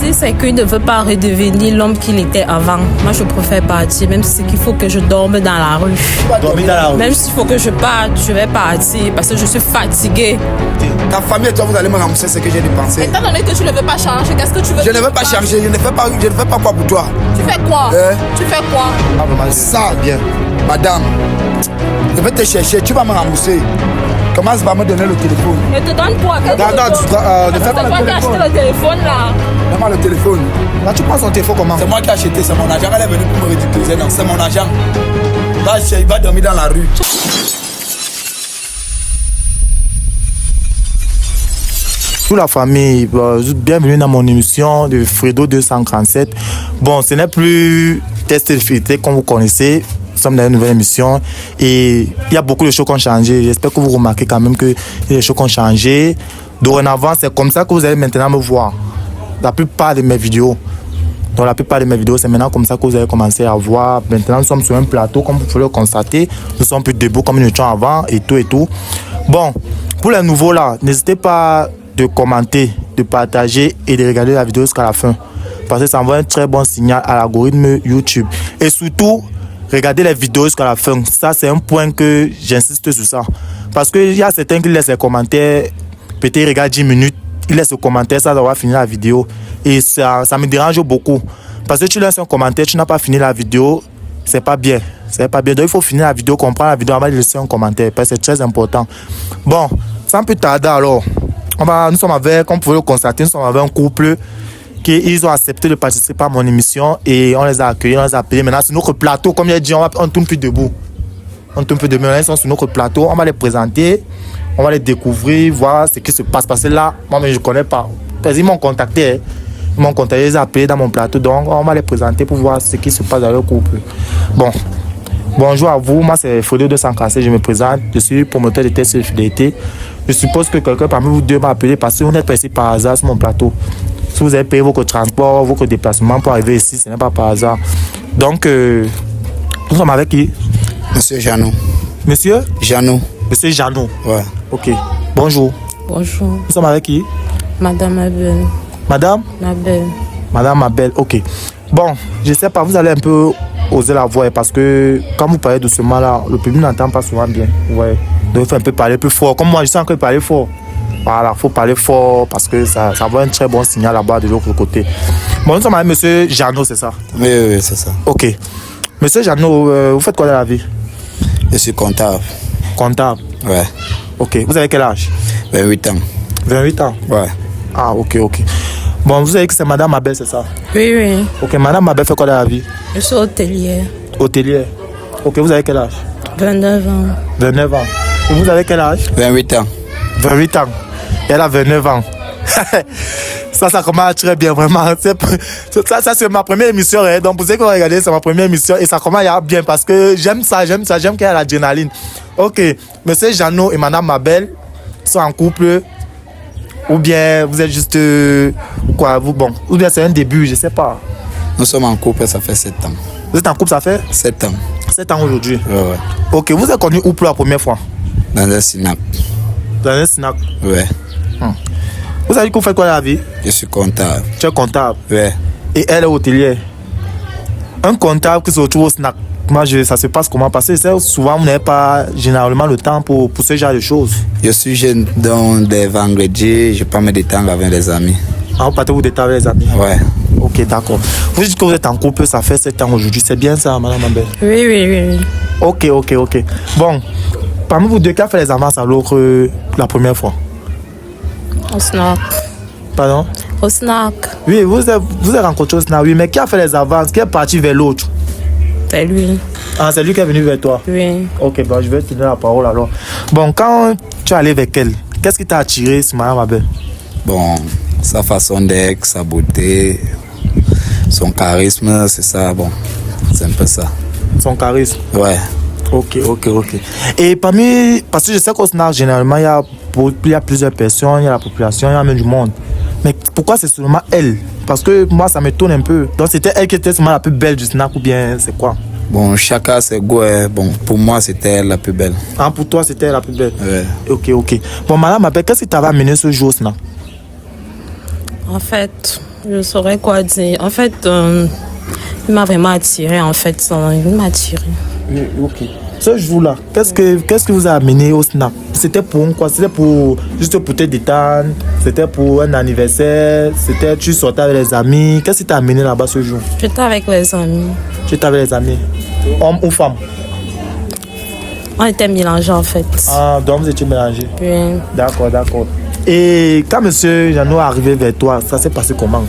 Si c'est qu'il ne veut pas redevenir l'homme qu'il était avant, moi je préfère partir, même si c'est qu'il faut que je dorme dans la rue. Dormir dans la rue. Même s'il faut que je parte, je vais partir parce que je suis fatiguée. Ta famille et toi, vous allez me rembourser ce que j'ai dépensé. Étant donné que tu ne veux pas changer, qu'est-ce que tu veux? Je ne veux pas changer, je ne fais pas quoi pour toi. Tu fais quoi? Tu fais quoi? Ça, bien. Madame, je vais te chercher, tu vas me rembourser. Comment ça va me donner le téléphone? Je te donne quoi? Ne fais pas le C'est toi qui as acheté le téléphone là. Donne-moi le téléphone. Là, tu prends son téléphone comment? C'est moi qui ai acheté, c'est mon argent. Elle est venue pour me ridiculiser. Non, c'est mon argent. Il va dormir dans la rue. Toute la famille, bienvenue dans mon émission de Fredo 237. Bon, ce n'est plus test de fidélité comme vous connaissez. Nous sommes dans une nouvelle émission et il y a beaucoup de choses qui ont changé. J'espère que vous remarquez quand même que les choses ont changé. Dorénavant, c'est comme ça que vous allez maintenant me voir. La plupart de mes vidéos. Donc la plupart de mes vidéos, c'est maintenant comme ça que vous allez commencer à voir. Maintenant, nous sommes sur un plateau, comme vous pouvez le constater. Nous sommes plus debout comme nous étions avant et tout et tout. Bon, pour les nouveaux là, n'hésitez pas de commenter, de partager et de regarder la vidéo jusqu'à la fin. Parce que ça envoie un très bon signal à l'algorithme YouTube. Et surtout, regardez les vidéos jusqu'à la fin. Ça, c'est un point que j'insiste sur ça. Parce qu'il y a certains qui laissent les commentaires, peut-être regardent 10 minutes, ils laissent le commentaire, ça va finir la vidéo. Et ça me dérange beaucoup. Parce que tu laisses un commentaire, tu n'as pas fini la vidéo, c'est pas bien. C'est pas bien. Donc il faut finir la vidéo, comprendre la vidéo avant de laisser un commentaire. Parce que c'est très important. Bon, sans plus tarder alors, nous sommes avec, comme vous pouvez le constater, nous sommes avec un couple qui ont accepté de participer à mon émission et on les a accueillis, on les a appelés. Maintenant, sur notre plateau, comme j'ai dit, on tourne plus debout. On tourne plus debout. Maintenant, ils sont sur notre plateau, on va les présenter, on va les découvrir, voir ce qui se passe. Parce que là, moi, je ne connais pas. Parce qu'ils m'ont contacté, ils m'ont contacté, ils ont appelé dans mon plateau, donc on va les présenter pour voir ce qui se passe dans leur couple. Bon. Bonjour à vous, moi c'est Fredo 237, je me présente, je suis promoteur de tests de fidélité. Je suppose que quelqu'un parmi vous deux m'a appelé parce que vous n'êtes pas ici par hasard sur mon plateau. Si vous avez payé votre transport, votre déplacement pour arriver ici, ce n'est pas par hasard. Donc, nous sommes avec qui? Monsieur Jeannot. Monsieur? Jeannot. Monsieur Jeannot. Ouais. Ok. Bonjour. Bonjour. Nous sommes avec qui? Madame Mabel. Madame? Mabel. Madame Mabel, ok. Bon, je sais pas, vous allez un peu oser la voix parce que quand vous parlez doucement là, le public n'entend pas souvent bien. Ouais. Donc il faut un peu parler plus fort. Comme moi, je sens que parler fort. Voilà, il faut parler fort parce que ça envoie un très bon signal là-bas de l'autre côté. Bon, nous sommes avec monsieur Jeannot, c'est ça? Oui, c'est ça. Ok. Monsieur Jeannot, vous faites quoi dans la vie? Je suis comptable. Comptable? Ouais. Ok. Vous avez quel âge? 28 ans. 28 ans? Ouais. Ah, ok. Bon, vous savez que c'est Madame Mabel, c'est ça? Oui. Ok, Madame Mabel fait quoi dans la vie? Je suis hôtelière. Hôtelière? Ok, vous avez quel âge? 29 ans. 29 ans. Et vous avez quel âge? 28 ans. 28 ans. Et elle a 29 ans. Ça commence très bien, vraiment. Ça c'est ma première émission. Hein. Donc, pour ceux qui ont regardé, c'est ma première émission. Et ça commence bien parce que j'aime qu'il y a l'adrénaline. Ok, monsieur Jeannot et madame Mabel sont en couple. Ou bien vous êtes juste. Ou bien c'est un début, je sais pas. Nous sommes en couple, ça fait 7 ans. Vous êtes en couple, ça fait 7 ans. 7 ans aujourd'hui. Ouais. Ok, vous êtes connu où pour la première fois? Dans un SNAP. Dans un SNAP? Ouais. Vous avez dit que vous faites quoi dans la vie? Je suis comptable. Tu es comptable? Ouais. Et elle est hôtelière. Un comptable qui se retrouve au snack, moi, ça se passe comment? Parce que souvent, vous n'avez pas généralement le temps pour ce genre de choses. Je suis jeune, donc des vendredis, je peux me détendre avec des amis. Ah, vous partez vous détendre avec les amis? Ouais. Ok, d'accord. Vous dites que vous êtes en couple, ça fait 7 ans aujourd'hui. C'est bien ça, madame Mabel? Oui. Ok. Bon, parmi vous deux, qui a fait les avances à l'autre la première fois? Au snack. Pardon? Au snack. Oui, vous êtes rencontré au snack, oui, mais qui a fait les avances? Qui est parti vers l'autre? C'est lui. Ah, c'est lui qui est venu vers toi? Oui. Ok, bon, je vais te donner la parole alors. Bon, quand tu es allé avec elle, qu'est-ce qui t'a attiré sur madame Mabel? Bon, sa façon d'être, sa beauté, son charisme, c'est ça, bon, c'est un peu ça. Son charisme? Ouais. Ok. Et parce que je sais qu'au SNAP, généralement, il y a plusieurs personnes, il y a la population, il y a même du monde. Mais pourquoi c'est seulement elle? Parce que moi, ça me tourne un peu. Donc, c'était elle qui était seulement la plus belle du SNAP ou bien c'est quoi? Bon, chacun ses goûts. Bon, pour moi, c'était elle la plus belle. Ah, pour toi, c'était elle la plus belle? Ouais. Ok. Bon, madame Mabel, qu'est-ce qui t'avait amené ce jour au SNAP? En fait, Je saurais quoi dire. En fait, il m'a vraiment attiré, en fait. Il m'a attiré. Oui, ok. Ce jour-là, qu'est-ce que vous a amené au snap? C'était pour quoi? C'était pour juste pour te détendre? C'était pour un anniversaire? C'était tu sortais avec les amis? Qu'est-ce qui t'a amené là-bas ce jour? J'étais avec les amis. Tu étais avec les amis? Hommes ou femmes? On était mélangés, en fait. Ah, donc vous étiez mélangés? Oui. D'accord, d'accord. Et quand monsieur Jeannot est arrivé vers toi, ça s'est passé comment?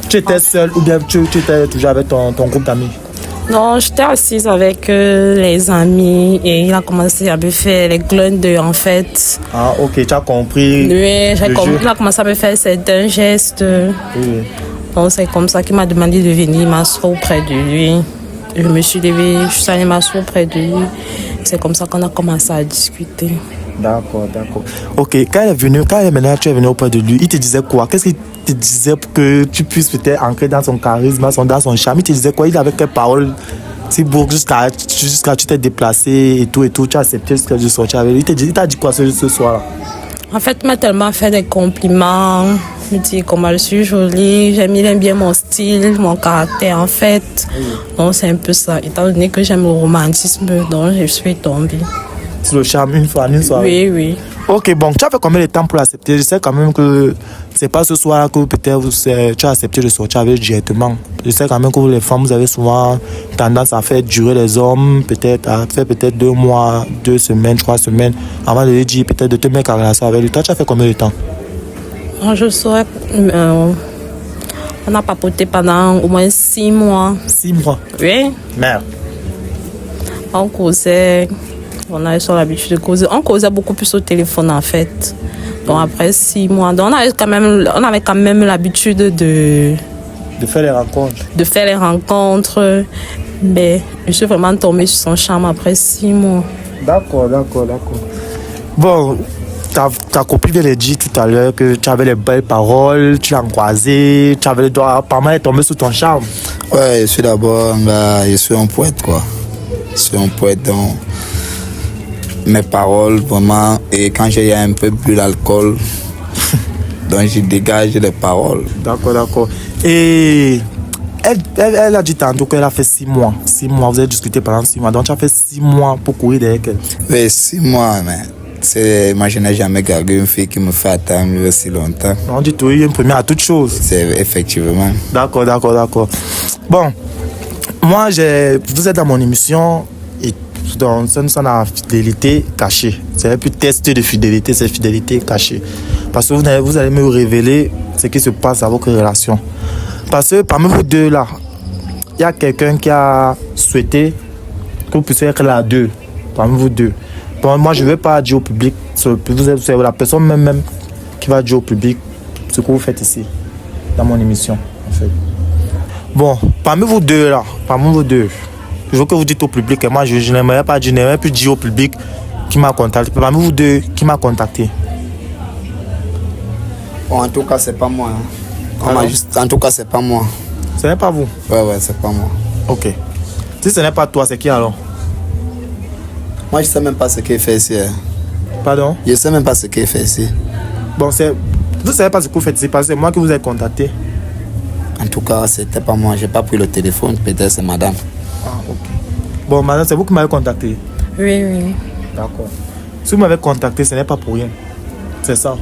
Tu étais seul ou bien tu étais toujours avec ton groupe d'amis? Non, j'étais assise avec les amis et il a commencé à me faire les glundes, en fait. Ah, ok, tu as compris. Oui, j'ai compris. Il a commencé à me faire certains gestes. Oui. Donc, c'est comme ça qu'il m'a demandé de venir m'asseoir auprès de lui. Je me suis levée, je suis allée m'asseoir auprès de lui. C'est comme ça qu'on a commencé à discuter. D'accord, d'accord. Ok, quand maintenant tu es venu auprès de lui, il te disait quoi? Qu'est-ce qu'il te disait pour que tu puisses peut-être ancrer dans son charisme, dans son charme? Il te disait quoi? Il avait quelles paroles? Si pour jusqu'à tu t'es déplacé et tout, tu as accepté jusqu'à je sortir avec lui. Il t'a dit quoi ce soir-là? En fait, il m'a tellement fait des compliments. Il me dit comment je suis jolie, il aime bien mon style, mon caractère, en fait. Donc, c'est un peu ça. Étant donné que j'aime le romantisme, donc je suis tombée. Sur le charme, une soirée? Oui, oui. Ok, bon, tu as fait combien de temps pour l'accepter? Je sais quand même que c'est pas ce soir que peut-être tu as accepté de sortir avec directement. Je sais quand même que vous, les femmes, vous avez souvent tendance à faire durer les hommes, peut-être à faire peut-être 2 mois, 2 semaines, 3 semaines, avant de lui dire peut-être de te mettre en relation avec lui. Toi, tu as fait combien de temps? Je saurais. On a papoté pendant au moins 6 mois. 6 mois? Oui. Merde. On causait. On avait sur l'habitude de causer. On causait beaucoup plus au téléphone, en fait. Donc, après 6 mois, donc on avait quand même l'habitude de faire les rencontres. De faire les rencontres. Mais je suis vraiment tombée sur son charme après 6 mois. D'accord. Bon, ta copine vient de dire tout à l'heure que tu avais les belles paroles, tu l'as croisé, tu avais les doigts apparemment tombé sous ton charme. Ouais, je suis d'abord un gars, je suis un poète, quoi. Je suis un poète, donc mes paroles, vraiment, et quand j'ai un peu bu l'alcool, donc je dégage les paroles. D'accord. Et elle a dit tantôt qu'elle a fait 6 mois. 6 mois, vous avez discuté pendant 6 mois. Donc tu as fait 6 mois pour courir derrière elle. Oui, 6 mois, mais moi je n'ai jamais gardé une fille qui me fait attendre aussi longtemps. On dit tout, il y a une première à toute chose. C'est effectivement. D'accord. Bon, moi, vous êtes dans mon émission et dans la fidélité cachée. C'est un peu test de fidélité, c'est fidélité cachée. Parce que vous allez me révéler ce qui se passe dans votre relation. Parce que parmi vous deux là, il y a quelqu'un qui a souhaité que vous puissiez être là à deux. Parmi vous deux. Bon, moi, je ne vais pas dire au public. C'est la personne même qui va dire au public ce que vous faites ici, dans mon émission, en fait. Bon, parmi vous deux là, je veux que vous dites au public, et moi je n'aimerais pas plus dire au public qui m'a contacté. Parmi vous deux, qui m'a contacté? Bon, en tout cas, c'est pas moi. En tout cas, c'est pas moi. Ce n'est pas vous? Ouais, c'est pas moi. Ok. Si ce n'est pas toi, c'est qui alors? Moi, je sais même pas ce qu'il fait ici. Pardon? Je sais même pas ce qu'il fait ici. Bon, vous ne savez pas ce que vous faites ici, parce que c'est moi qui vous ai contacté. En tout cas, c'était pas moi. J'ai pas pris le téléphone. Peut-être c'est madame. Ah, ok. Bon, madame, c'est vous qui m'avez contacté? Oui. D'accord. Si vous m'avez contacté, ce n'est pas pour rien. C'est ça?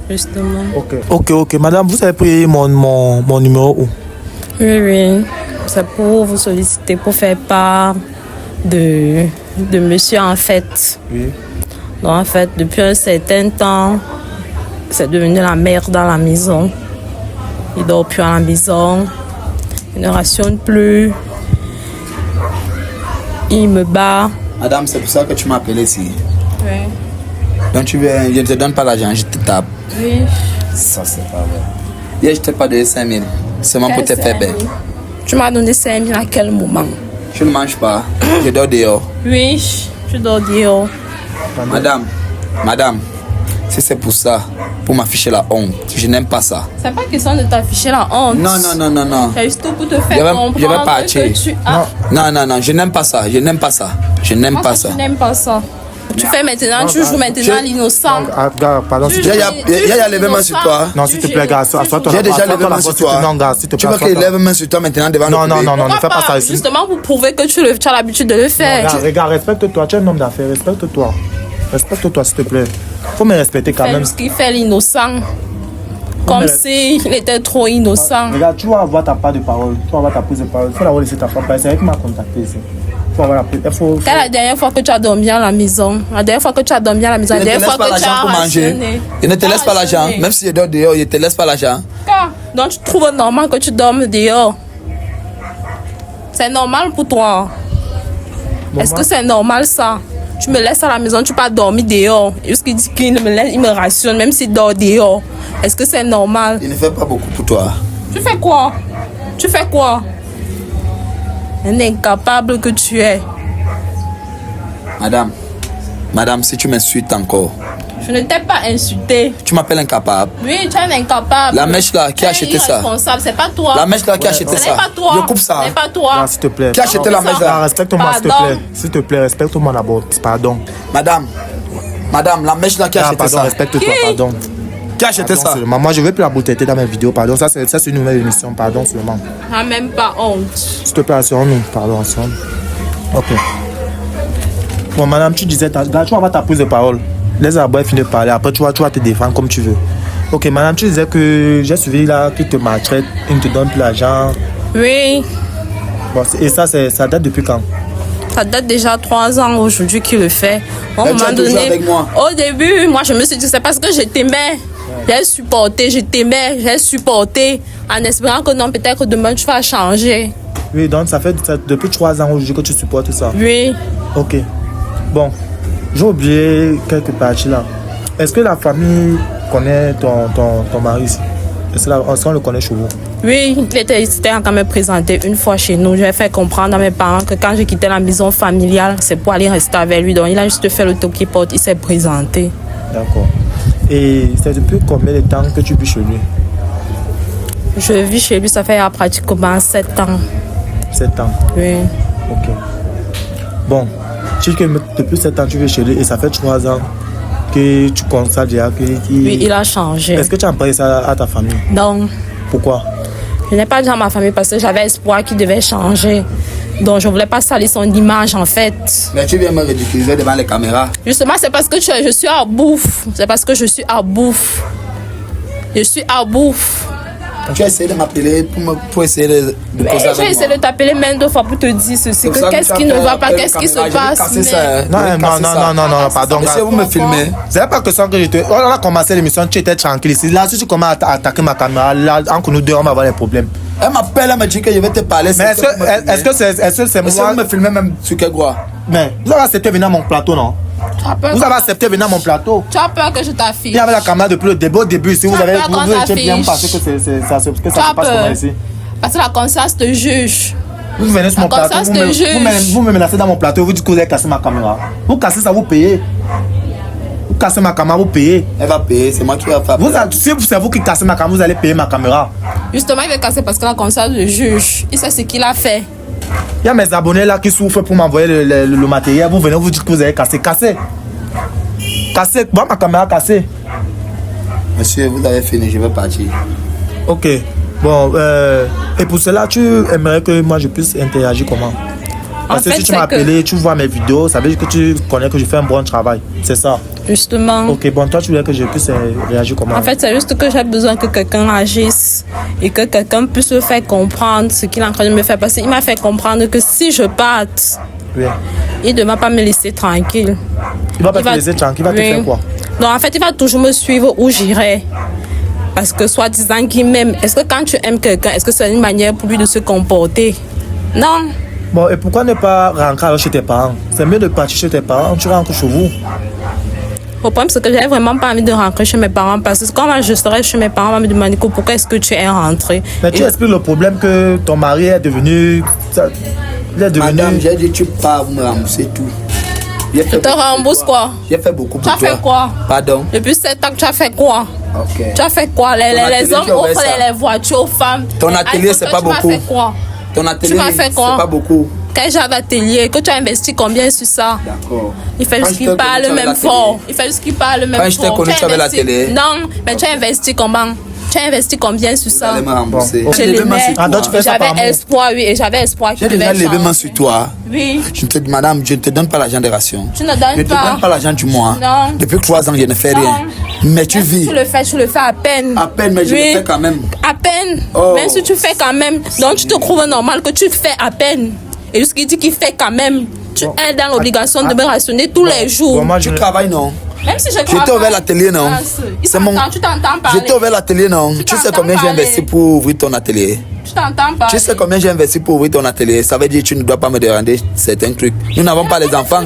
Justement. Ok. Madame, vous avez pris mon numéro où? Oui. C'est pour vous solliciter, pour faire part de monsieur, en fait. Oui. Donc, en fait, depuis un certain temps, c'est devenu la mère dans la maison. Il dort plus à la maison. Il ne rationne plus. Il me bat. Madame, c'est pour ça que tu m'as appelé ici. Oui. Donc tu viens, je ne te donne pas l'argent, je te tape. Oui. Ça, c'est pas vrai. Hier, je t'ai pas donné 5 000. Seulement pour te faire belle. Tu m'as donné 5 000 à quel moment? Je ne mange pas. Je dors dehors. Oui, je dors dehors. Madame, si c'est pour ça, pour m'afficher la honte, je n'aime pas ça. C'est pas question de t'afficher la honte. Non. C'est juste pour te faire comprendre je vais partir. que tu as... Non, je n'aime pas ça. Je n'aime pas ça. Tu n'aimes pas ça. Tu fais maintenant, tu joues maintenant l'innocent. Pardon, Il y a levé main sur toi. non, s'il te plaît, gars, assois-toi. J'ai déjà levé main sur toi. Non, gars, s'il te Tu plaît. veux qu'il lève main sur toi maintenant devant le bébé? Non, ne fais pas ça ici. Justement pour prouver que tu as l'habitude de le faire. Regarde, respecte-toi, tu es un homme d'affaires, respecte-toi. Respecte-toi, s'il te plaît. Faut me respecter quand même. Ce qu'il fait l'innocent. Comme s'il était trop innocent. Regarde, tu vas avoir ta part de parole. Tu vas avoir ta prise de parole. Il faut l'avoir laissé ta part. C'est elle qui m'a contacté ici. Faut avoir la prise. Quelle est la dernière fois que tu as dormi à la maison? La dernière fois que tu as dormi à la maison. Il ne te laisse pas l'argent pour manger. Il ne te laisse pas l'argent. Même si il dort dehors, il ne te laisse pas l'argent. Donc tu trouves normal que tu dormes dehors? C'est normal pour toi? Est-ce que c'est normal ça? Tu me laisses à la maison, tu peux pas dormir dehors. Jusqu'il dit qu'il me laisse, il me rationne, même s'il dort dehors. Est-ce que c'est normal? Il ne fait pas beaucoup pour toi. Tu fais quoi? Tu fais quoi? Un incapable que tu es. Madame, si tu m'insultes encore. Je ne t'ai pas insulté. Tu m'appelles incapable. Oui, tu es un incapable. La mèche là, qui a acheté ça? C'est pas toi. La mèche là, qui a acheté ça? Ce n'est pas toi. Je coupe ça. Ce n'est pas toi. S'il te plaît. Qui a acheté la mèche là? Respecte-moi, s'il te plaît. S'il te plaît, respecte-moi d'abord. Pardon. Madame, la mèche là, qui a acheté ça? Respecte-toi, pardon. Qui a acheté ça? Moi, je ne veux plus la beauté dans mes vidéos, pardon. Ça, c'est une nouvelle émission, pardon seulement. Ah, même pas honte. S'il te plaît, assure-nous, pardon, assure-nous. Ok. Bon, madame, tu disais, tu vas avoir ta prise de parole. Laisse la boîte finir de parler. Après, tu vas te défendre comme tu veux. Ok, madame, tu disais que j'ai suivi là, qu'il te maltraite, il ne te donne plus l'argent. Oui. Bon, et ça date depuis quand? Ça date déjà 3 ans aujourd'hui qu'il le fait. À un Mais moment tu es toujours donné, avec moi. au début, moi je me suis dit c'est parce que je t'aimais. J'ai supporté, j'ai supporté en espérant que non, peut-être demain tu vas changer. Oui, donc ça fait depuis 3 ans aujourd'hui que tu supportes ça. Oui. Ok. Bon, j'ai oublié quelques parties là. Est-ce que la famille connaît ton mari ici? Est-ce qu'on le connaît chez vous? Oui, il était quand même présenté une fois chez nous. Je vais faire comprendre à mes parents que quand j'ai quitté la maison familiale, c'est pour aller rester avec lui. Donc il a juste fait le tour qui porte, il s'est présenté. D'accord. Et c'est depuis combien de temps que tu vis chez lui? Je vis chez lui, ça fait pratiquement 7 ans. 7 ans? Oui. Ok. Bon, tu dis que depuis 7 ans tu vis chez lui et ça fait 3 ans que tu constates déjà qu'il... Oui, il a changé. Est-ce que tu as parlé ça à ta famille? Non. Pourquoi? Je n'ai pas dit à ma famille parce que j'avais espoir qu'il devait changer. Donc je ne voulais pas salir son image en fait. Mais tu viens me ridiculiser devant les caméras. Justement, c'est parce que je suis à bouffe. C'est parce que je suis à bouffe. Je suis à bouffe. Tu as essayé de m'appeler pour essayer de causer avec moi. J'ai essayé de t'appeler même 2 fois pour te dire ceci. Que qu'est-ce qui ne va pas, qu'est-ce qui se passe. Non, pardon. Si vous me filmez. C'est pas question que je te... On a commencé l'émission, tu étais tranquille ici. Là, si tu commences à attaquer ma caméra, là, entre nous deux, on va avoir des problèmes. Elle m'appelle, elle me dit que je vais te parler. Mais est-ce que c'est moi... Si vous me filmez même sur quel droit? Mais vous avez accepté de venir à mon plateau, non? Vous avez accepté de venir à mon plateau. Tu as peur que je t'affiche? Il y avait la caméra depuis le début. Au début, si vous avez bien pensé que ça se passe comment ici. Parce que la conscience te juge. Vous venez sur mon plateau, vous me menacez dans mon plateau, vous dites que vous avez cassé ma caméra. Vous cassez ça, vous payez. Vous cassez ma caméra, vous payez. Elle va payer, c'est moi qui vais faire. Si c'est vous qui cassez ma caméra, vous allez payer ma caméra. Justement, il va casser parce que la conscience le juge. Il sait ce qu'il a fait. Il y a mes abonnés là qui souffrent pour m'envoyer le matériel. Vous venez, vous dites que vous avez cassé. Cassez. Cassez. Bon, ma caméra cassée. Monsieur, vous avez fini, je vais partir. Ok. Bon, et pour cela, tu aimerais que moi je puisse interagir comment? Parce que si tu m'as appelé, tu vois mes vidéos, ça veut dire que tu connais que je fais un bon travail. C'est ça? Justement. Ok, bon, toi, tu voulais que je puisse réagir comment? En fait, c'est juste que j'ai besoin que quelqu'un agisse et que quelqu'un puisse me faire comprendre ce qu'il est en train de me faire. Parce qu'il m'a fait comprendre que si je parte, oui, il ne va pas me laisser tranquille. Il va pas te laisser tranquille, il va te faire quoi? Donc, en fait, il va toujours me suivre où j'irai. Parce que soi-disant qu'il m'aime. Est-ce que quand tu aimes quelqu'un, est-ce que c'est une manière pour lui de se comporter? Non. Bon, et pourquoi ne pas rentrer alors chez tes parents? C'est mieux de partir chez tes parents, tu rentres chez vous. Le problème, c'est que j'avais vraiment pas envie de rentrer chez mes parents parce que quand je serais chez mes parents, on va me demander pourquoi est-ce que tu es rentré. Mais tu expliques le problème que ton mari est devenu... Madame, j'ai dit tu pars, vous me remboursez tout. Je te rembourse quoi? J'ai fait beaucoup pour toi. Tu as fait quoi? Pardon? Depuis 7 ans, tu as fait quoi? Ok. Tu as fait quoi? Les hommes offrent les voitures aux femmes. Ton atelier, c'est pas beaucoup. Tu m'as fait quoi? Ton atelier, c'est pas beaucoup. Quand j'avais atelier, que tu as investi combien sur ça? D'accord. Il fait juste qu'il parle même fort. Il fait juste qu'il parle même fort. Quand je t'ai connu, tu avais la télé. Non, mais tu as investi comment? Tu as investi combien sur ça? Vous allez me rembourser. Je l'aimais. J'avais espoir, oui, et j'avais espoir qu'il J'ai devait déjà levé main sur toi. Oui. Madame, je ne te donne pas l'argent des rations. Tu ne donnes Je ne te donne pas l'argent du mois. Non. Depuis 3 ans, je ne fais rien. Mais tu vis. Tu le fais à peine. À peine, mais je le fais quand même. À peine. Oh. Même si tu fais quand même. Donc tu te trouves normal que tu fais à peine. Et jusqu'il dit qu'il fait quand même. Tu es dans l'obligation de me rationner tous les jours. Tu travailles, non? Même si je t'ai ouvert l'atelier, non? C'est mon... Tu t'entends parler. Je t'ai ouvert l'atelier, non? Tu sais combien j'ai investi pour ouvrir ton atelier? Tu t'entends parler. Tu sais combien j'ai investi pour ouvrir ton atelier? Ça veut dire que tu ne dois pas me demander certains trucs. Nous n'avons pas les enfants.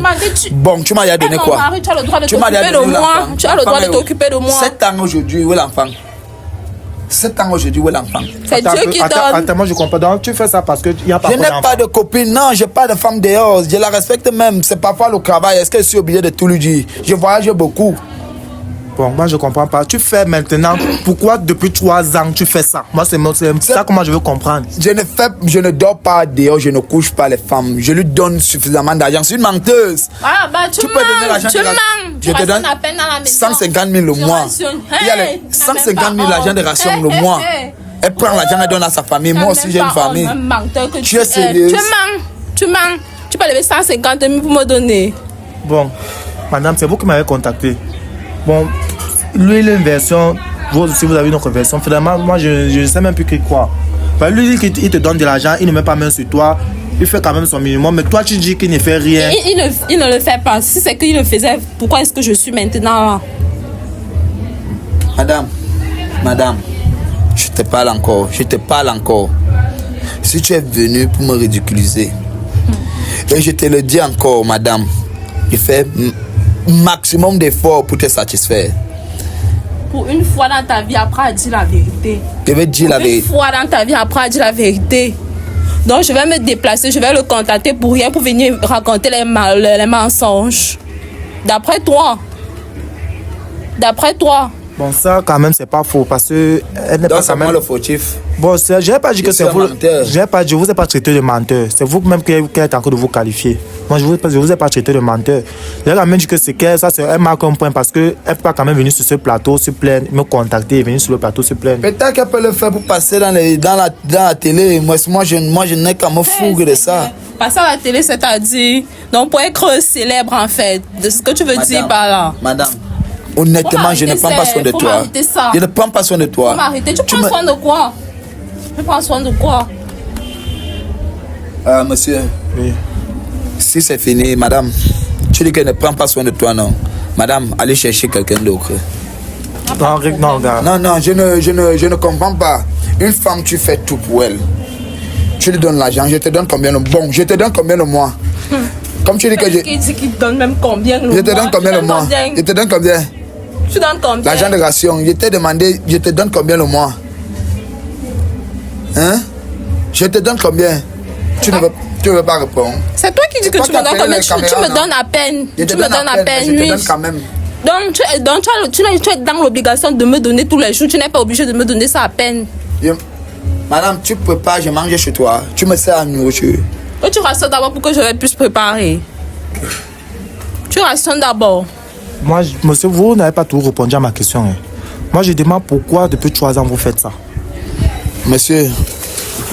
Bon, tu m'as déjà donné quoi? Tu as le droit de t'occuper de moi. Tu as le droit de t'occuper de moi. 7 ans aujourd'hui, où est l'enfant? 7 ans aujourd'hui, où est l'enfant? C'est Dieu qui donne. Attends, moi je comprends. Donc tu fais ça parce qu'il n'y a pas Je n'ai pas de copine, non, je n'ai pas de femme dehors. Je la respecte même. C'est parfois le travail. Est-ce que je suis obligé de tout lui dire? Je voyage beaucoup. Bon, moi je comprends pas. Tu fais maintenant, pourquoi depuis 3 ans tu fais ça? Moi c'est ça comment je veux comprendre. Je ne dors pas dehors, je ne couche pas les femmes. Je lui donne suffisamment d'argent. C'est une menteuse. Ah bah tu peux donner l'argent. Tu manques. Je te donne 150 000 le mois. Il y a les 150 000 l'argent de ration le mois. Elle prend l'argent et donne à sa famille. Moi aussi j'ai une famille. Tu es sérieuse? Tu manques. Tu peux lever 150 000 pour me donner. Bon, madame, c'est vous qui m'avez contacté. Bon, lui, il a une version, vous aussi, vous avez une autre version. Finalement, moi, je ne sais même plus qui croire. Bah, lui, il te donne de l'argent, il ne met pas main sur toi, il fait quand même son minimum, mais toi, tu dis qu'il ne fait rien. Il ne le fait pas. Si c'est qu'il le faisait, pourquoi est-ce que je suis maintenant là? Madame, je te parle encore. Si tu es venu pour me ridiculiser, et je te le dis encore, madame, je fais maximum d'efforts pour te satisfaire. Pour une fois dans ta vie, après, dis la vérité. Je vais dire la vérité. Une fois dans ta vie, après, dis la vérité. Donc, je vais me déplacer, je vais le contacter pour rien, pour venir raconter les mensonges. D'après toi. Bon, ça, quand même, c'est pas faux, parce que elle n'est pas quand même le fautif. Bon, je n'ai pas dit que c'est vous. Je vous ai pas traité de menteur. C'est vous-même qui êtes en train de vous qualifier. Moi, je vous ai pas traité de menteur. J'ai quand même dit que c'est qu'elle, ça, elle marque un point parce qu'elle peut quand même venir sur ce plateau, se plaindre, me contacter et venir sur le plateau se plaindre. Peut-être qu'elle peut le faire pour passer dans la télé. Moi, je n'ai qu'à me foutre de ça. Passer à la télé, c'est-à-dire, donc pour être célèbre, en fait, de ce que tu veux dire par là. Madame. Honnêtement, je ne prends pas soin de toi. Je ne prends pas soin de toi. M'arrêter. Tu prends soin de quoi? Tu prends soin de quoi? Monsieur. Oui. Si c'est fini, madame, tu dis qu'elle ne prend pas soin de toi, non? Madame, allez chercher quelqu'un d'autre. Non, gars. Non, je ne comprends pas. Une femme, tu fais tout pour elle. Tu lui donnes l'argent, je te donne combien le mois? Je te donne combien le mois? Comme tu dis que il dit qu'il donne même combien le mois? Je te donne combien le mois? Je te donne combien? Tu donnes combien? L'argent de ration, je t'ai demandé, je te donne combien le mois? Hein? Je te donne combien? Tu ne veux pas répondre. C'est toi qui dis que tu me donnes combien? Tu me donnes à peine. Tu me donnes à peine, oui. Je te donne quand même. Donc tu es dans l'obligation de me donner tous les jours. Tu n'es pas obligé de me donner ça à peine. Madame, tu peux pas, je mange chez toi. Tu me sers à nourriture. Tu rationnes d'abord pour que je vais plus préparer. Tu rationnes d'abord. Moi, monsieur, vous n'avez pas tout répondu à ma question. Hein. Moi, je demande pourquoi depuis 3 ans vous faites ça. Monsieur,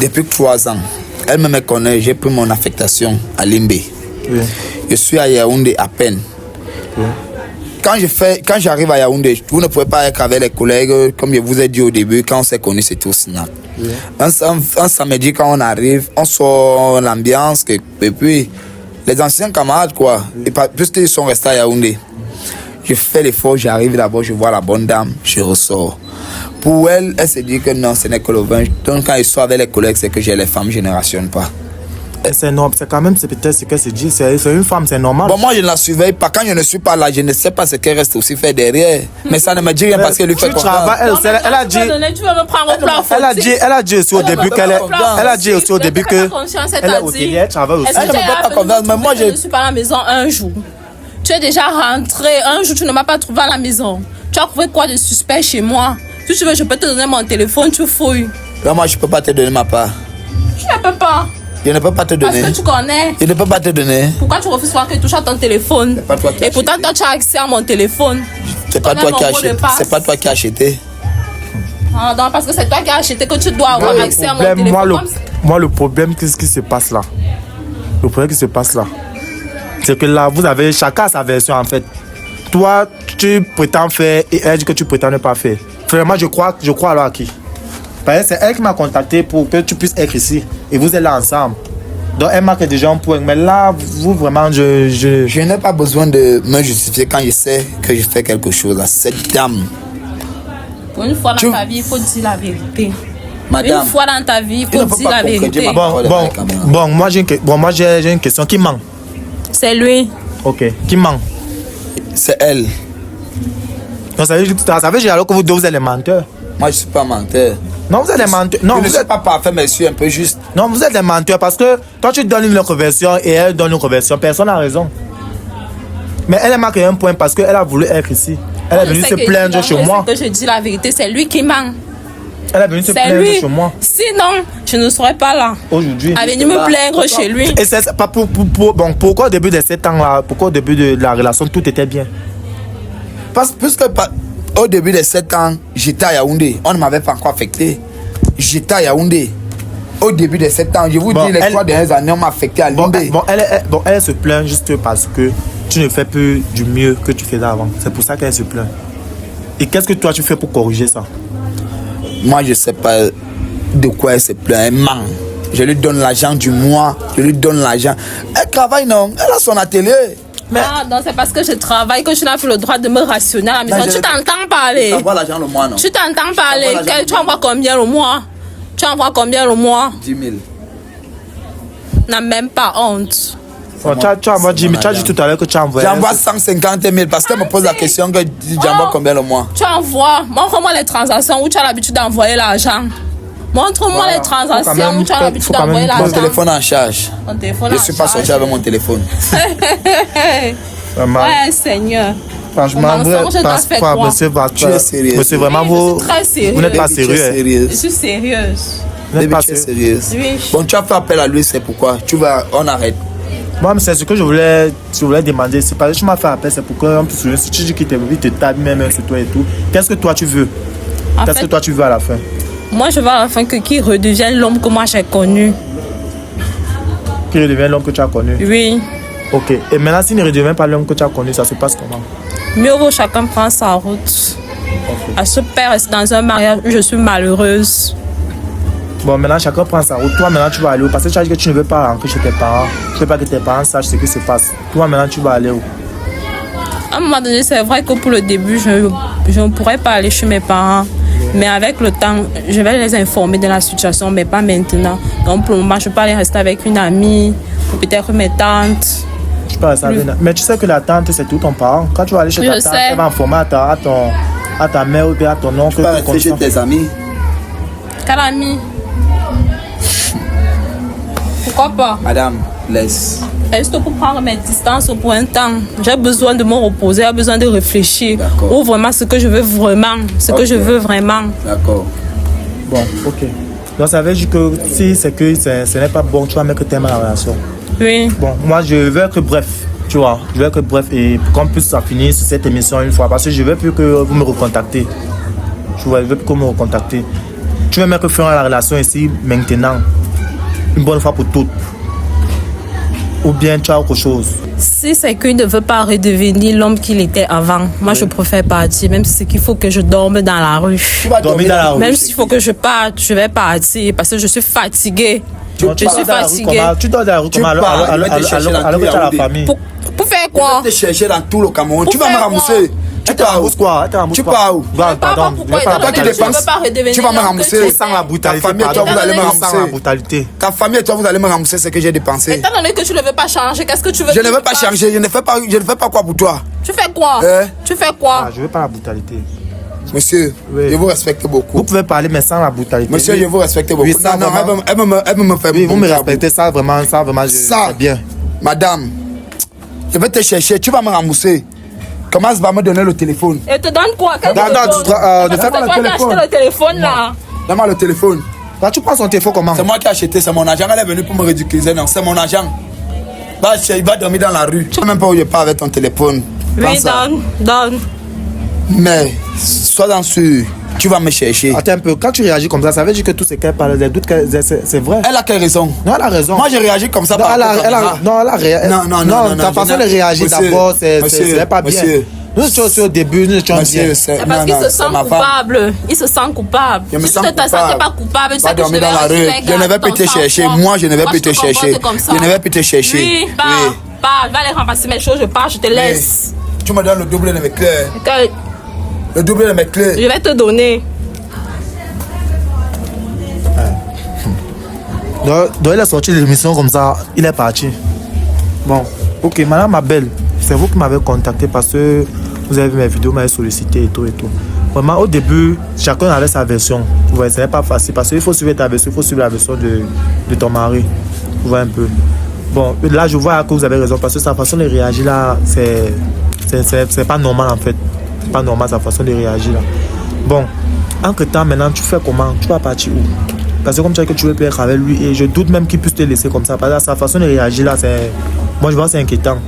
depuis 3 ans, elle me connaît, j'ai pris mon affectation à Limbé. Oui. Je suis à Yaoundé à peine. Oui. Quand j'arrive à Yaoundé, vous ne pouvez pas être avec les collègues, comme je vous ai dit au début, quand on s'est connus, c'était au Snap. Oui. Un samedi, quand on arrive, on sort l'ambiance, et puis les anciens camarades, quoi, oui. Puisqu'ils sont restés à Yaoundé. Je fais l'effort, j'arrive d'abord, je vois la bonne dame, je ressors. Pour elle, elle se dit que non, ce n'est que le vin. Donc quand ils sont avec les collègues, c'est que j'ai les femmes, je ne rationne pas. C'est normal, c'est quand même, c'est peut-être ce qu'elle se dit, c'est une femme, c'est normal. Bon, moi je ne la surveille pas, quand je ne suis pas là, je ne sais pas ce qu'elle reste aussi faire derrière. Mais ça ne me dit rien parce qu'elle lui fait confiance. Elle a dit, tu veux me prendre au plan elle a dit aussi au début qu'elle est, elle a dit aussi au début que elle est hôtelière, elle travaille aussi. Elle ne me fait pas confiance, mais moi je ne suis pas à la maison un jour. Tu es déjà rentré, un jour tu ne m'as pas trouvé à la maison. Tu as trouvé quoi de suspect chez moi? Si tu veux, je peux te donner mon téléphone, tu fouilles. Là, moi je ne peux pas te donner ma part. Tu ne peux pas. Je ne peux pas te donner. Parce que tu connais. Je ne peux pas te donner. Pourquoi tu refuses voir que je touche à ton téléphone? C'est pas toi qui as Et pourtant, acheté. toi, tu as accès à mon téléphone. C'est pas connais toi qui mon as mot de acheté. passe. C'est pas toi qui as acheté. Ah, non, parce que c'est toi qui as acheté que tu dois avoir accès à mon Problème, téléphone. moi, le problème, qu'est-ce qui se passe là? Le problème qui se passe là, c'est que là, vous avez chacun sa version en fait. Toi, tu prétends faire et elle dit que tu prétends ne pas faire. Vraiment, je crois alors à qui? Parce que c'est elle qui m'a contacté pour que tu puisses être ici. Et vous êtes là ensemble. Donc, elle marque déjà un point. Mais là, vous vraiment, Je n'ai pas besoin de me justifier quand je sais que je fais quelque chose à cette dame. Pour une fois dans Tu- ta vie, il faut dire la vérité. Madame, Une fois dans ta vie, il il faut ne faut dire pas la vérité. comprendre. Bon, moi j'ai une question. Qui ment? C'est lui. Ok. Qui ment? c'est elle. Donc, ça veut dire alors que vous deux, vous êtes les menteurs. Moi, je ne suis pas menteur. Non, vous êtes les menteurs. Non, je ne vous suis êtes pas parfait, mais je suis un peu juste. Non, vous êtes des menteurs parce que toi tu donnes une autre version et elle donne une autre version. Personne n'a raison. Mais elle a marqué un point parce qu'elle a voulu être ici. Elle est venue se plaindre chez moi. Que je dis la vérité, c'est lui qui ment. Elle est venue se C'est plaindre lui. chez moi Sinon, je ne serais pas là. aujourd'hui. À venir me plaindre chez lui. Et c'est pas bon, pourquoi au début de 7 ans là, pourquoi au début de la relation tout était bien? Au début de 7 ans, j'étais à Yaoundé. On ne m'avait pas encore affecté. J'étais à Yaoundé. Au début de 7 ans, je vous Bon, dis, les elle- 3 dernières années, on m'a affecté à Bon, Yaoundé. elle se plaint juste parce que tu ne fais plus du mieux que tu faisais avant. C'est pour ça qu'elle se plaint. Et qu'est-ce que toi tu fais pour corriger ça? Moi, je ne sais pas de quoi elle se plaint. Elle ment. Je lui donne l'argent du mois. Je lui donne l'argent. Elle travaille, non? Elle a son atelier. Ah, non, c'est parce que je travaille que tu n'as plus le droit de me rationner à la maison. Non, Tu t'entends parler. Tu envoies l'argent le mois, non? Tu t'entends parler. Envoie l'argent Tu envoies combien le mois? Tu envoies combien le mois? 10 000. N'a même pas honte. Bon, tu as dit tout à l'heure que tu as envoyé. J'envoie 150 000 parce qu'elle me pose la question que j'envoie combien le mois? Tu envoies. Montre-moi les transactions où tu as l'habitude d'envoyer l'argent. Montre-moi les transactions où tu as l'habitude faut quand d'envoyer même- Mon l'argent. téléphone en charge. Mon téléphone Je en ne suis pas sorti charge. avec mon téléphone. Vraiment, Ouais, Seigneur. franchement, Au mensonge, t'as fait quoi? monsieur, Tu es sérieux. monsieur, vraiment, Oui, vous, je suis très sérieux. vous n'êtes pas Baby, tu es sérieux. Hein. Je sérieuse. suis sérieuse. Vous n'êtes Baby, pas tu es sérieux. sérieuse. Oui. Bon, tu as fait appel à lui, c'est pourquoi? On arrête. Moi, mais c'est ce que je voulais demander. C'est parce que tu m'as fait appel, c'est pourquoi en plus, si tu dis qu'il te tape même sur toi et tout. Qu'est-ce que toi tu veux? En Qu'est-ce que fait, toi tu veux à la fin? moi, je veux à la fin que qui redevienne l'homme que moi j'ai connu. Qu'il redevienne l'homme que tu as connu. Oui. Ok. Et maintenant, s'il ne redevient pas l'homme que tu as connu, ça se passe comment? Mieux vaut chacun prendre sa route. À ce père rester dans un mariage où je suis malheureuse. Bon, maintenant, chacun prend sa route. Toi, maintenant, tu vas aller où? Parce que tu as dit que tu ne veux pas rentrer chez tes parents. Tu ne veux pas que tes parents sachent ce qui se passe. Toi, maintenant, tu vas aller où? À un moment donné, c'est vrai que pour le début, je ne pourrais pas aller chez mes parents. Mais avec le temps, je vais les informer de la situation, mais pas maintenant. Donc pour le moment, je peux aller rester avec une amie, ou peut-être mes tantes. Tu peux rester avec. Mais tu sais que la tante, c'est tout ton parent. Quand tu vas aller chez ta Je tante, sais. elle va informer à ta mère ou bien à ton oncle. Tu vas tout comme rester chez ça. tes amis. Quelle amie? Pourquoi pas? Madame, laisse. Juste pour prendre mes distances pour un temps. J'ai besoin de me reposer, j'ai besoin de réfléchir. D'accord. Ou vraiment ce que je veux vraiment. Ce que Ok. je veux vraiment. D'accord. Bon, ok. Donc ça veut dire que si c'est que ce n'est pas bon, tu vas mettre que t'aimes la relation. Oui. Bon, moi je veux être bref, tu vois. Je veux être bref et qu'on puisse finir cette émission une fois. Parce que je veux plus que vous me recontactez. Tu vois, je veux plus que vous me recontactez. Tu veux mettre fin à la relation ici maintenant. Une bonne fois pour toutes. Ou bien tu as autre chose. Si c'est qu'il ne veut pas redevenir l'homme qu'il était avant, moi je préfère partir, même si c'est qu'il faut que je dorme dans la rue. Tu vas Dormir dans la rue. Même s'il faut que je parte, je vais partir parce que je suis fatiguée. Tu Je suis fatiguée. Tu dors dans la rue Tu comment alors pars, alors je vais te chercher dans que tu as la tout famille. Pour faire quoi? Je vais te chercher dans tout le Cameroun. Pour Tu vas me faire rembourser. Tu pars où? Quoi? Tu pars où? Pardon. Pourquoi je vais pas Toi qui tu ne dépenses, veux pas redevenir tu vas me l'homme que rembourser. tu sans la étais? brutalité. Ta famille et toi, pardon. vous allez me Sans rembourser. la brutalité. Ta famille et toi, vous allez me rembourser ce que j'ai dépensé. Étant donné que tu ne veux pas changer, qu'est-ce que tu veux? Je que ne veux je pas fasse? changer. Je ne fais pas quoi pour toi. Tu fais quoi? Hein? Tu fais quoi? Ah, je veux pas la brutalité. Monsieur, Oui. je vous respecte beaucoup. Vous pouvez parler mais sans la brutalité. Monsieur, Oui. je vous respecte beaucoup. Oui, ça, non, vraiment. elle me fait Oui, vous beaucoup me de respectez ça vraiment, Ça, c'est bien. madame, je vais te chercher. Tu vas me rembourser. Commence par me donner le téléphone. Et te donne quoi? Quel Non, téléphone? ne fais pas C'est le toi qui as téléphone. acheté le téléphone là. Donne-moi le téléphone. Bah, tu prends son téléphone comment? C'est moi qui ai acheté, c'est mon agent. Elle est venue pour me ridiculiser. Non, c'est mon agent. Bah, il va dormir dans la rue. Tu ne sais même pas où je pars avec ton téléphone. Oui, donne. Mais, sois-en sûr, tu vas me chercher. Attends un peu, quand tu réagis comme ça veut dire que tout ce qu'elle parle, les doutes, c'est vrai. Elle a quelle raison? Non, elle a raison. Moi, j'ai réagi comme ça. Non, non, ta façon de réagir d'abord, c'est pas bien. Nous étions au début, nous étions bien. C'est parce qu'il se sent coupable. Il se sent coupable. Je me sens coupable. Si tu ne te sentais pas coupable, tu sais que dormir dans la rue. Je ne vais plus te chercher. Moi, je ne vais plus te chercher. Je ne vais plus te chercher. Oui, parle. Va aller ramasser mes choses, je pars, je te laisse. Tu me donnes le double de mes clés. Le double de mes clés. Je vais te donner. Donc, il est sorti de l'émission comme ça, il est parti. Bon, ok, madame ma belle, c'est vous qui m'avez contacté parce que vous avez vu mes vidéos, vous m'avez sollicité et tout. Vraiment, au début, chacun avait sa version. Vous voyez, ce n'est pas facile parce qu'il faut suivre ta version, il faut suivre la version de ton mari. Vous voyez un peu. Bon, là, je vois que vous avez raison parce que sa façon de réagir là, c'est pas normal en fait. C'est pas normal sa façon de réagir là. Bon, entre-temps, maintenant, tu fais comment? Tu vas partir où? Parce que comme tu as dit que tu veux plus être avec lui, et je doute même qu'il puisse te laisser comme ça. Parce que sa façon de réagir là, moi je vois que c'est inquiétant.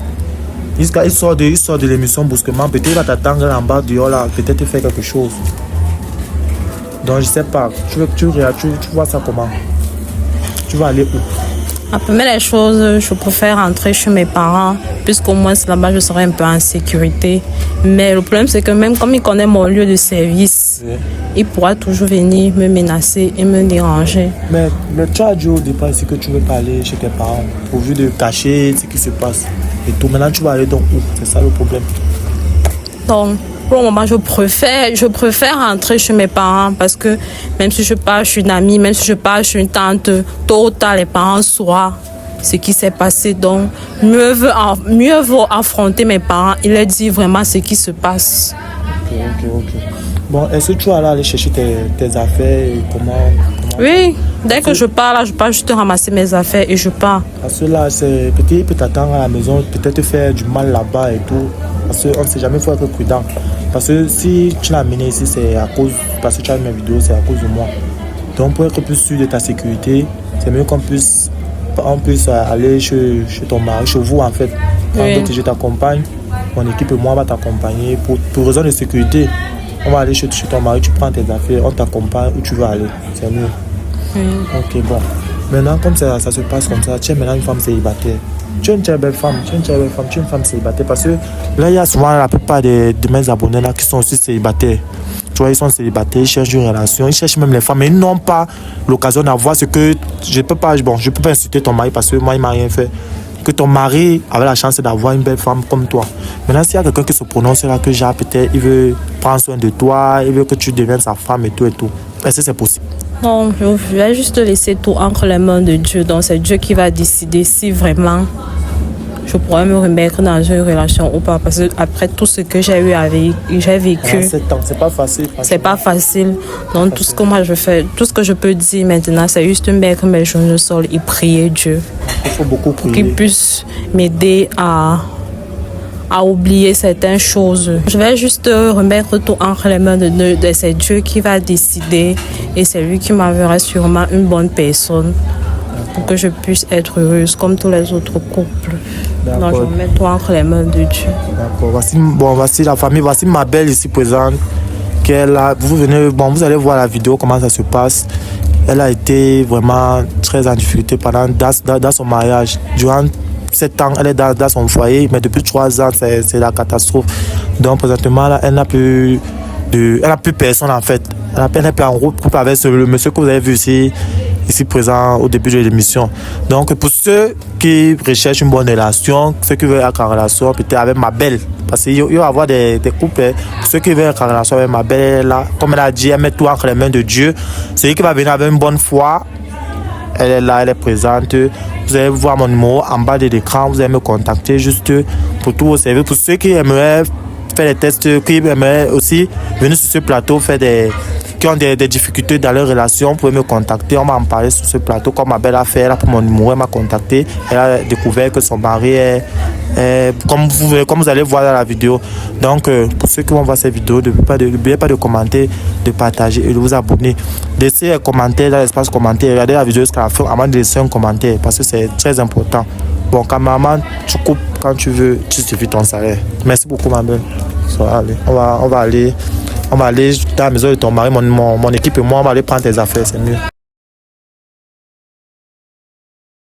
Il sort de l'émission brusquement, peut-être il va t'attendre en bas dehors là, peut-être faire quelque chose. Donc je sais pas, tu vois ça comment? Tu vas aller où? La première des choses, je préfère rentrer chez mes parents, puisqu'au moins là-bas je serai un peu en sécurité. Mais le problème c'est que même comme il connaît mon lieu de service, il pourra toujours venir me menacer et me déranger. Mais tu as dit au départ ici que tu veux pas aller chez tes parents, au vu de cacher ce qui se passe. Et tout, maintenant tu vas aller donc où? C'est ça le problème. Donc, pour le moment, je préfère rentrer chez mes parents parce que même si je pars chez une amie, même si je pars chez une tante, tôt ou tard, les parents sauront ce qui s'est passé. Donc, mieux vaut affronter mes parents et leur dire vraiment ce qui se passe. Ok. Bon, est-ce que tu vas aller chercher tes affaires et comment... Oui, dès que je pars là, je pars juste ramasser mes affaires et je pars. Parce que là, peut-être il peut t'attendre à la maison, peut-être te faire du mal là-bas et tout. Parce qu'on ne sait jamais, il faut être prudent. Parce que si tu l'as amené ici, c'est à cause, parce que tu as mes vidéos, c'est à cause de moi. Donc pour être plus sûr de ta sécurité, c'est mieux qu'on puisse aller chez ton mari, chez vous en fait. Oui. Je t'accompagne, mon équipe et moi va t'accompagner pour raison de sécurité. On va aller chez ton mari, tu prends tes affaires, on t'accompagne où tu veux aller. C'est mieux. Ok, bon. Maintenant, comme ça se passe comme ça, tu es maintenant une femme célibataire. Tu es une très belle femme, tu es une femme célibataire. Parce que là, il y a souvent la plupart de mes abonnés là qui sont aussi célibataires. Tu vois, ils sont célibataires, ils cherchent une relation, ils cherchent même les femmes, mais ils n'ont pas l'occasion d'avoir ce que... Je peux pas insulter ton mari parce que moi, il m'a rien fait. Que ton mari avait la chance d'avoir une belle femme comme toi. Maintenant, s'il y a quelqu'un qui se prononce là, que genre peut-être il veut prendre soin de toi, il veut que tu deviennes sa femme et tout, est-ce que c'est possible? Non, je vais juste laisser tout entre les mains de Dieu. Donc c'est Dieu qui va décider si vraiment je pourrais me remettre dans une relation ou pas. Parce que après tout ce que j'ai vécu, c'est pas facile. C'est pas facile. Donc tout ce que moi je fais, tout ce que je peux dire maintenant, c'est juste mettre mes genoux au sol et prier Dieu. Il faut beaucoup prier. Qu'il puisse m'aider à oublier certaines choses. Je vais juste remettre tout entre les mains de c'est Dieu qui va décider et c'est lui qui m'enverra sûrement une bonne personne pour que je puisse être heureuse comme tous les autres couples. Donc je remets tout entre les mains de Dieu. D'accord. Voici la famille, voici ma belle ici présente. Vous allez voir la vidéo, comment ça se passe. Elle a été vraiment très en difficulté dans son mariage. Durant 7 ans, elle est dans son foyer, mais depuis 3 ans, c'est la catastrophe. Donc, présentement, là, elle n'a plus personne en fait. Elle n'est plus en couple avec le monsieur que vous avez vu ici présent au début de l'émission. Donc, pour ceux qui recherchent une bonne relation, ceux qui veulent être en relation peut-être avec ma belle, parce qu'il va y avoir des couples, pour ceux qui veulent être en relation avec ma belle, là, comme elle a dit, elle met tout entre les mains de Dieu. C'est lui qui va venir avec une bonne foi. Elle est là, elle est présente. Vous allez voir mon numéro en bas de l'écran. Vous allez me contacter juste pour tous vos services. Pour ceux qui aimeraient faire des tests, qui aimeraient aussi venir sur ce plateau faire des qui ont des difficultés dans leur relation, vous pouvez me contacter. On va en parler sur ce plateau, comme ma belle a fait. Elle a pris mon numéro, elle m'a contacté. Elle a découvert que son mari est comme vous allez voir dans la vidéo. Donc, pour ceux qui vont voir cette vidéo, n'oubliez pas de commenter, de partager et de vous abonner. Laissez un commentaire dans l'espace commentaire. Regardez la vidéo jusqu'à la fin avant de laisser un commentaire parce que c'est très important. Bon, cameraman, tu coupes quand tu veux, tu suffis ton salaire. Merci beaucoup, ma belle. Allez, on va aller dans la maison de ton mari, mon équipe et moi, on va aller prendre tes affaires, c'est mieux.